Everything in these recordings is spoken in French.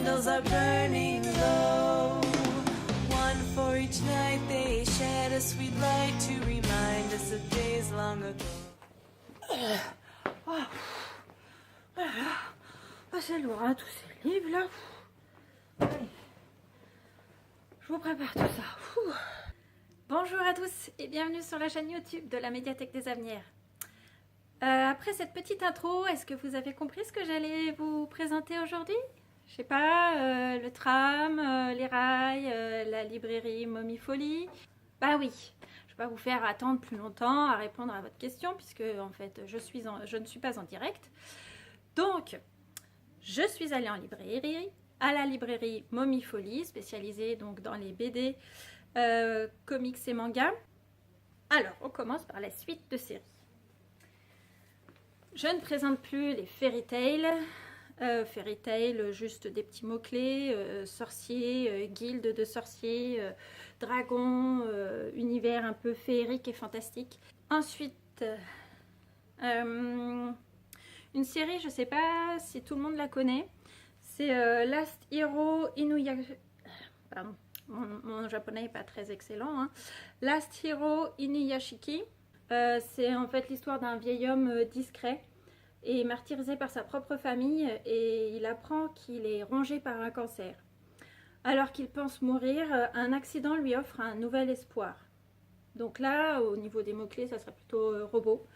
candles are burning low. One for each night they shed a sweet light to remind us of days long ago. Ah, c'est lourd, hein, tous ces livres là. Allez. Je vous prépare tout ça. Bonjour à tous et bienvenue sur la chaîne YouTube de la médiathèque des Avenirs. Après cette petite intro, est-ce que vous avez compris ce que j'allais vous présenter aujourd'hui? Je sais pas, le tram, les rails, la librairie Momifolie. Bah oui, je vais pas vous faire attendre plus longtemps à répondre à votre question puisque en fait je ne suis pas en direct. Donc, je suis allée en librairie, à la librairie Momifolie, spécialisée donc dans les BD, comics et mangas. Alors, on commence par la suite de série. Je ne présente plus les fairy tales. Fairy tale, juste des petits mots-clés, sorciers, guilde de sorciers, dragons, univers un peu féerique et fantastique. Ensuite, une série, je ne sais pas si tout le monde la connaît, c'est Last Hero Inuyasha... Pardon, mon japonais n'est pas très excellent. Hein. Last Hero Inuyashiki, c'est en fait l'histoire d'un vieil homme discret et martyrisé par sa propre famille et il apprend qu'il est rongé par un cancer. Alors qu'il pense mourir, un accident lui offre un nouvel espoir. Donc là, au niveau des mots-clés, ça serait plutôt robot.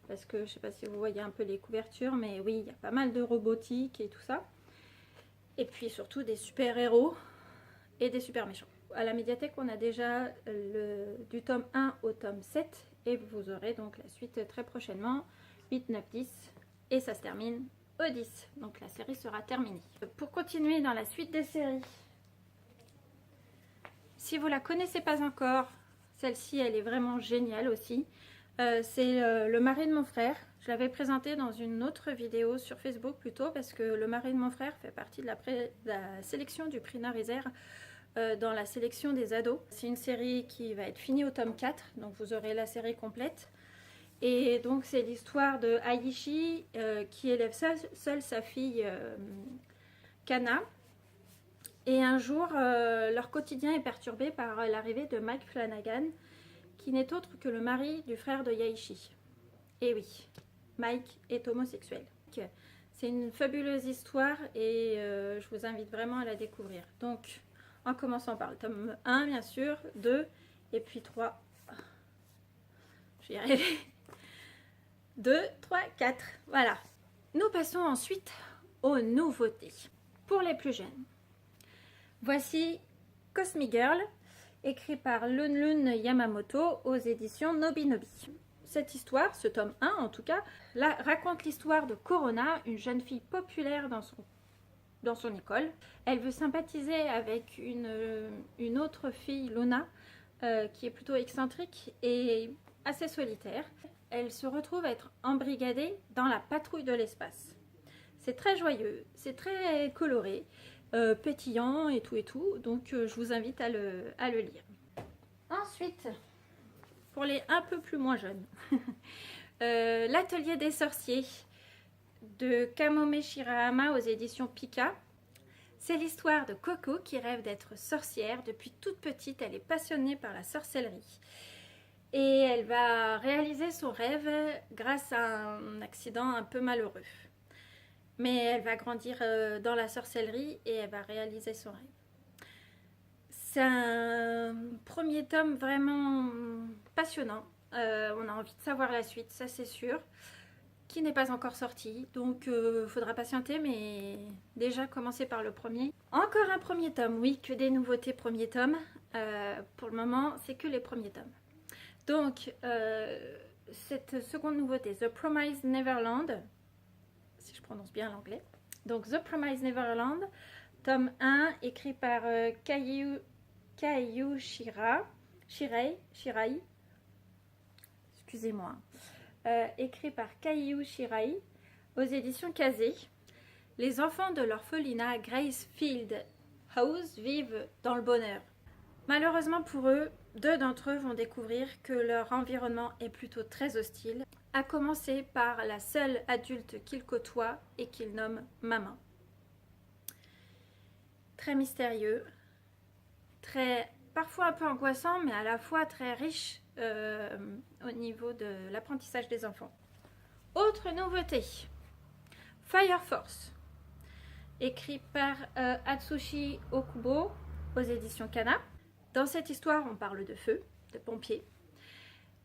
Parce que je ne sais pas si vous voyez un peu les couvertures, mais oui, il y a pas mal de robotique et tout ça. Et puis surtout des super-héros et des super-méchants. À la médiathèque, on a déjà du tome 1 au tome 7 et vous aurez donc la suite très prochainement, 8, 9, 10 et ça se termine au 10. Donc la série sera terminée. Pour continuer dans la suite des séries, si vous ne la connaissez pas encore, celle-ci elle est vraiment géniale aussi. C'est le mari de mon frère. Je l'avais présenté dans une autre vidéo sur Facebook plutôt parce que le mari de mon frère fait partie de la sélection du prix Narizer dans la sélection des ados. C'est une série qui va être finie au tome 4, donc vous aurez la série complète. Et donc c'est l'histoire de Aishi qui élève seule sa fille Kana. Et un jour, leur quotidien est perturbé par l'arrivée de Mike Flanagan, qui n'est autre que le mari du frère de Yaichi. Et oui, Mike est homosexuel. C'est une fabuleuse histoire et je vous invite vraiment à la découvrir. Donc, en commençant par le tome 1, bien sûr, 2, et puis 3. Je vais y arriver. 2, 3, 4. Voilà. Nous passons ensuite aux nouveautés. Pour les plus jeunes, voici Cosmic Girl, écrit par Lunlun Yamamoto aux éditions Nobinobi. Cette histoire, ce tome 1 en tout cas, raconte l'histoire de Corona, une jeune fille populaire dans son école. Elle veut sympathiser avec une autre fille, Luna, qui est plutôt excentrique et assez solitaire. Elle se retrouve à être embrigadée dans la patrouille de l'espace. C'est très joyeux, c'est très coloré, pétillant et tout, donc je vous invite à le lire. Ensuite, pour les un peu plus moins jeunes, l'atelier des sorciers de Kamome Shirahama aux éditions Pika. C'est l'histoire de Coco qui rêve d'être sorcière. Depuis toute petite, elle est passionnée par la sorcellerie. Et elle va réaliser son rêve grâce à un accident un peu malheureux. Mais elle va grandir dans la sorcellerie et elle va réaliser son rêve. C'est un premier tome vraiment passionnant. On a envie de savoir la suite, ça c'est sûr. Qui n'est pas encore sorti, donc faudra patienter, mais déjà commencer par le premier. Encore un premier tome, oui, que des nouveautés premier tome. Pour le moment, c'est que les premiers tomes. Donc, cette seconde nouveauté, The Promised Neverland, si je prononce bien l'anglais. Donc, The Promised Neverland, tome 1, écrit par Kaiyu Shirai. Excusez-moi. Écrit par Kaiyu Shirai, aux éditions Kazé. Les enfants de l'orphelinat Gracefield House vivent dans le bonheur. Malheureusement pour eux, 2 d'entre eux vont découvrir que leur environnement est plutôt très hostile, à commencer par la seule adulte qu'ils côtoient et qu'ils nomment maman. très mystérieux, parfois un peu angoissant, mais à la fois très riche au niveau de l'apprentissage des enfants. Autre nouveauté, Fire Force, écrit par Atsushi Okubo aux éditions Kana. Dans cette histoire, on parle de feu, de pompiers,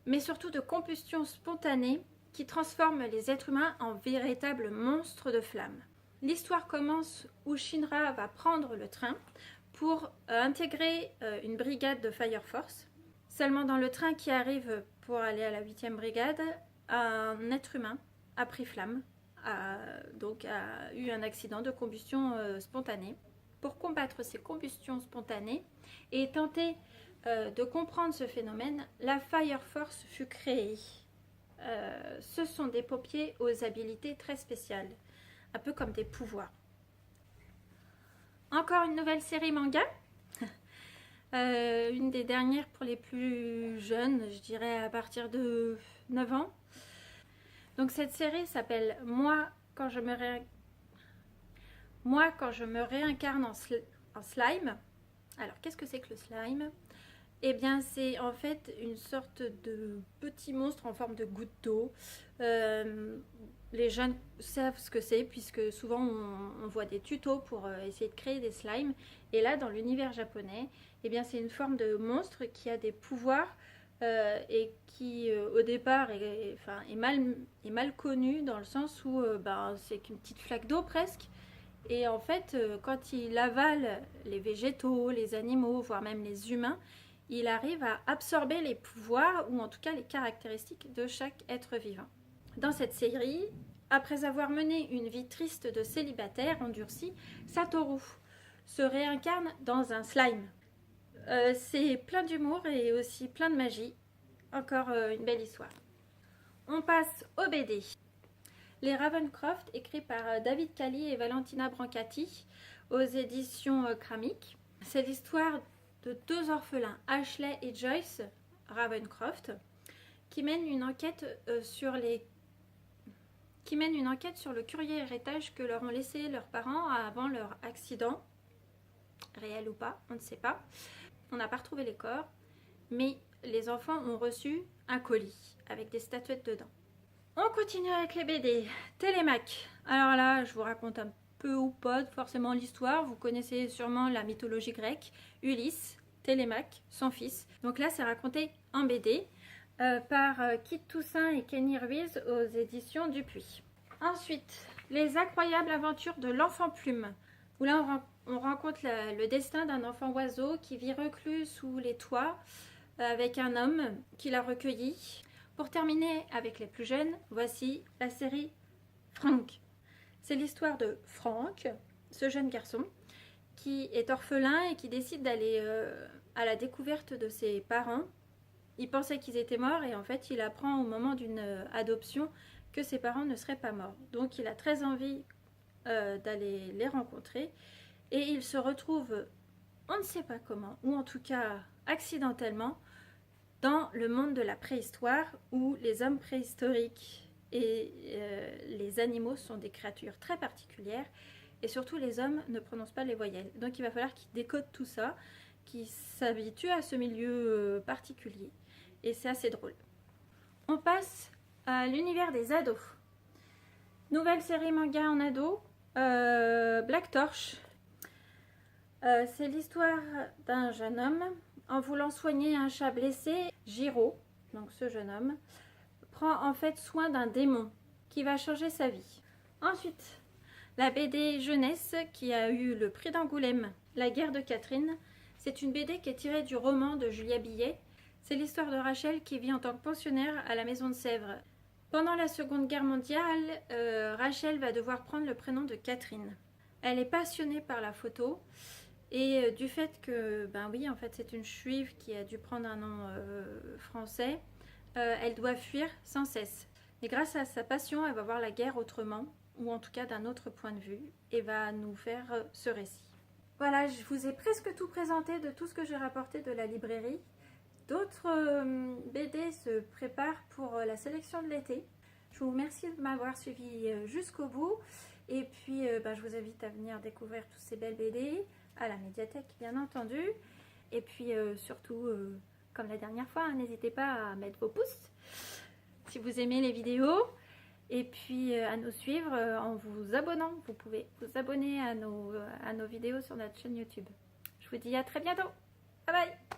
mais surtout de combustion spontanée qui transforme les êtres humains en véritables monstres de flammes. L'histoire commence où Shinra va prendre le train pour intégrer une brigade de Fire Force. Seulement dans le train qui arrive pour aller à la 8e brigade, un être humain a pris flamme, a eu un accident de combustion spontanée. Pour combattre ces combustions spontanées et tenter de comprendre ce phénomène, la Fire Force fut créée. Ce sont des pompiers aux habilités très spéciales, un peu comme des pouvoirs. Encore une nouvelle série manga, une des dernières pour les plus jeunes, je dirais à partir de 9 ans. Donc cette série s'appelle Moi quand je me réincarne en slime. Alors qu'est-ce que c'est que le slime? Eh bien c'est en fait une sorte de petit monstre en forme de goutte d'eau. Les jeunes savent ce que c'est puisque souvent on voit des tutos pour essayer de créer des slimes. Et là dans l'univers japonais, eh bien c'est une forme de monstre qui a des pouvoirs et qui au départ est mal connu dans le sens où c'est qu'une petite flaque d'eau presque. Et en fait quand il avale les végétaux, les animaux, voire même les humains, il arrive à absorber les pouvoirs ou en tout cas les caractéristiques de chaque être vivant. Dans cette série, après avoir mené une vie triste de célibataire endurci, Satoru se réincarne dans un slime. C'est plein d'humour et aussi plein de magie. Encore une belle histoire. On passe au BD. Les Ravencroft, écrit par David Cali et Valentina Brancati aux éditions Kramik. C'est l'histoire de deux orphelins, Ashley et Joyce Ravencroft, qui mènent une enquête sur le curieux héritage que leur ont laissé leurs parents avant leur accident, réel ou pas, on ne sait pas. On n'a pas retrouvé les corps, mais les enfants ont reçu un colis avec des statuettes dedans. On continue avec les BD. Télémaque. Alors là, je vous raconte un peu ou pas forcément l'histoire. Vous connaissez sûrement la mythologie grecque. Ulysse, Télémaque, son fils. Donc là, c'est raconté en BD par Kit Toussaint et Kenny Ruiz aux éditions Dupuis. Ensuite, les incroyables aventures de l'enfant plume. Où là, on rencontre le destin d'un enfant oiseau qui vit reclus sous les toits avec un homme qui l'a recueilli. Pour terminer avec les plus jeunes, voici la série Frank. C'est l'histoire de Frank, ce jeune garçon, qui est orphelin et qui décide d'aller à la découverte de ses parents. Il pensait qu'ils étaient morts et en fait il apprend au moment d'une adoption que ses parents ne seraient pas morts. Donc il a très envie d'aller les rencontrer et il se retrouve, on ne sait pas comment, ou en tout cas accidentellement, dans le monde de la préhistoire où les hommes préhistoriques et les animaux sont des créatures très particulières et surtout les hommes ne prononcent pas les voyelles. Donc il va falloir qu'ils décodent tout ça, qu'ils s'habituent à ce milieu particulier et c'est assez drôle. On passe à l'univers des ados. Nouvelle série manga en ado, Black Torch. C'est l'histoire d'un jeune homme. En voulant soigner un chat blessé, Jiro, donc ce jeune homme, prend en fait soin d'un démon qui va changer sa vie. Ensuite, la BD jeunesse qui a eu le prix d'Angoulême, La guerre de Catherine. C'est une BD qui est tirée du roman de Julia Billet. C'est l'histoire de Rachel qui vit en tant que pensionnaire à la maison de Sèvres. Pendant la Seconde Guerre mondiale, Rachel va devoir prendre le prénom de Catherine. Elle est passionnée par la photo. Et du fait que, en fait, c'est une juive qui a dû prendre un nom français, elle doit fuir sans cesse. Et grâce à sa passion, elle va voir la guerre autrement, ou en tout cas d'un autre point de vue, et va nous faire ce récit. Voilà, je vous ai presque tout présenté de tout ce que j'ai rapporté de la librairie. D'autres BD se préparent pour la sélection de l'été. Je vous remercie de m'avoir suivi jusqu'au bout. Et puis, je vous invite à venir découvrir toutes ces belles BD. à la médiathèque bien entendu. Et puis surtout, comme la dernière fois, hein, n'hésitez pas à mettre vos pouces si vous aimez les vidéos. Et puis à nous suivre en vous abonnant. Vous pouvez vous abonner à nos vidéos sur notre chaîne YouTube. Je vous dis à très bientôt. Bye bye.